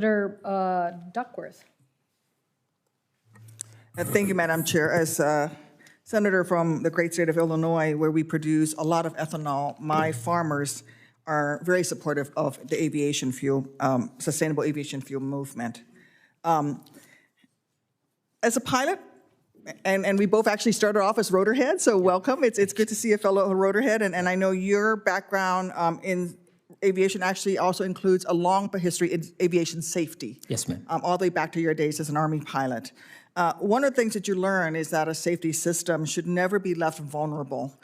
Senator Duckworth. Thank you, Madam Chair. As Senator from the great state of Illinois, where we produce a lot of ethanol, my farmers are very supportive of the aviation fuel, sustainable aviation fuel movement. As a pilot, and we both actually started off as rotorheads, so welcome. It's good to see a fellow rotorhead, and I know your background in aviation actually also includes a long history in aviation safety. Yes, ma'am. All the way back to your days as an Army pilot. One of the things that you learn is that a safety system should never be left vulnerable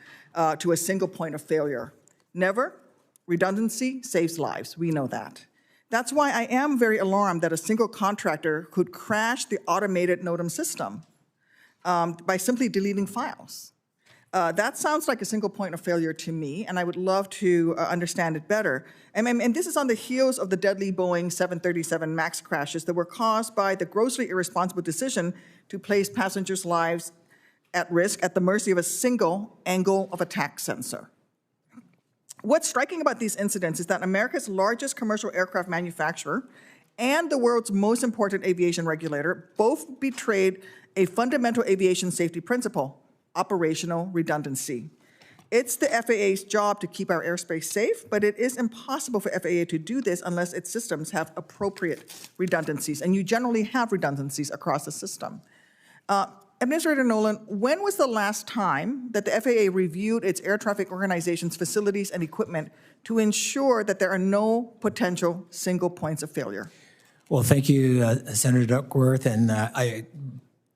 to a single point of failure. Never. Redundancy saves lives. We know that. That's why I am very alarmed that a single contractor could crash the automated NOTAM system by simply deleting files. That sounds like a single point of failure to me, and I would love to understand it better. And this is on the heels of the deadly Boeing 737 MAX crashes that were caused by the grossly irresponsible decision to place passengers' lives at risk at the mercy of a single angle of attack sensor. What's striking about these incidents is that America's largest commercial aircraft manufacturer and the world's most important aviation regulator both betrayed a fundamental aviation safety principle: operational redundancy. It's the FAA's job to keep our airspace safe, but it is impossible for FAA to do this unless its systems have appropriate redundancies, and you generally have redundancies across the system. Administrator Nolen, when was the last time that the FAA reviewed its air traffic organization's facilities and equipment to ensure that there are no potential single points of failure? Well, thank you, Senator Duckworth, and I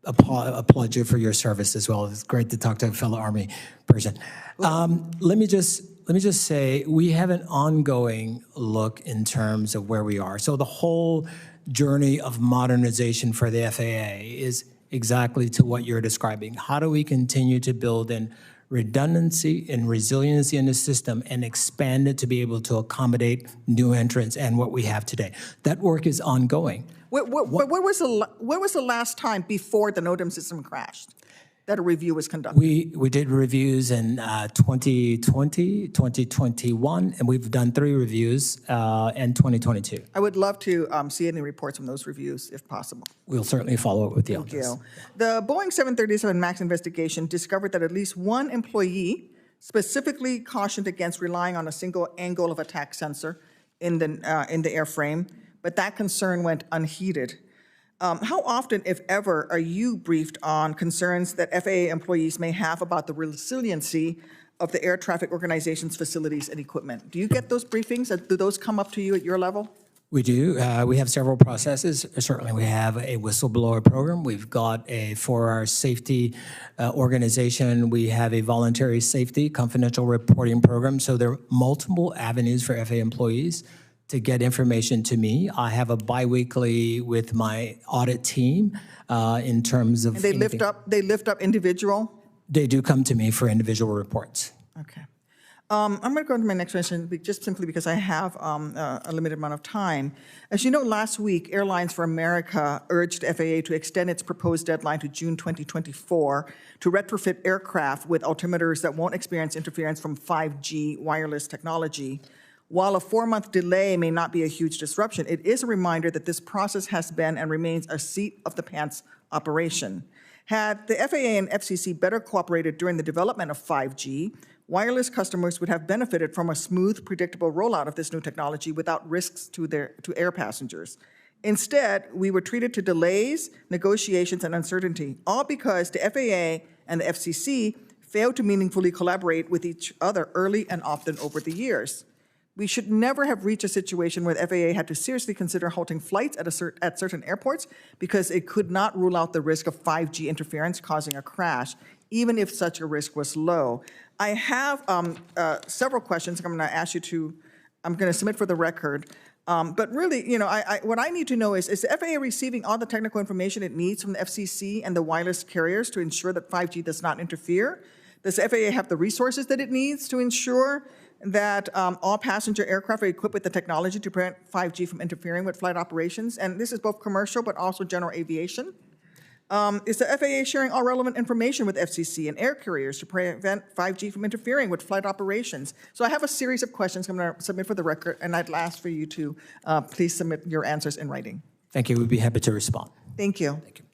applaud you for your service as well. It's great to talk to a fellow Army person. Let me just say we have an ongoing look in terms of where we are. So the whole journey of modernization for the FAA is exactly to what you're describing. How do we continue to build in redundancy and resiliency in the system and expand it to be able to accommodate new entrants and what we have today? That work is ongoing. When was the last time before the NOTAM system crashed that a review was conducted? We did reviews in 2020, 2021, and we've done 3 reviews in 2022. I would love to see any reports from those reviews, if possible. We'll certainly follow up with the Thank office. you. The Boeing 737 MAX investigation discovered that at least one employee specifically cautioned against relying on a single angle of attack sensor in the airframe, but that concern went unheeded. How often, if ever, are you briefed on concerns that FAA employees may have about the resiliency of the air traffic organization's facilities and equipment? Do you get those briefings? Do those come up to you at your level? We do. We have several processes. Certainly, we have a whistleblower program. We've got for our safety organization, we have a voluntary safety confidential reporting program. So there are multiple avenues for FAA employees to get information to me. I have a biweekly with my audit team in terms of. And they lift up individual? They do come to me for individual reports. Okay. I'm going to go to my next question just simply because I have a limited amount of time. As you know, last week, Airlines for America urged FAA to extend its proposed deadline to June 2024 to retrofit aircraft with altimeters that won't experience interference from 5G wireless technology. While a 4-month delay may not be a huge disruption, it is a reminder that this process has been and remains a seat-of-the-pants operation. Had the FAA and FCC better cooperated during the development of 5G, wireless customers would have benefited from a smooth, predictable rollout of this new technology without risks to air passengers. Instead, we were treated to delays, negotiations, and uncertainty, all because the FAA and the FCC failed to meaningfully collaborate with each other early and often over the years. We should never have reached a situation where the FAA had to seriously consider halting flights at certain airports because it could not rule out the risk of 5G interference causing a crash, even if such a risk was low. I have several questions I'm going to submit for the record. But really, what I need to know is the FAA receiving all the technical information it needs from the FCC and the wireless carriers to ensure that 5G does not interfere? Does the FAA have the resources that it needs to ensure that all passenger aircraft are equipped with the technology to prevent 5G from interfering with flight operations? And this is both commercial but also general aviation. Is the FAA sharing all relevant information with FCC and air carriers to prevent 5G from interfering with flight operations? So I have a series of questions I'm going to submit for the record, and I'd ask for you to please submit your answers in writing. Thank you. We'd be happy to respond. Thank you. Thank you.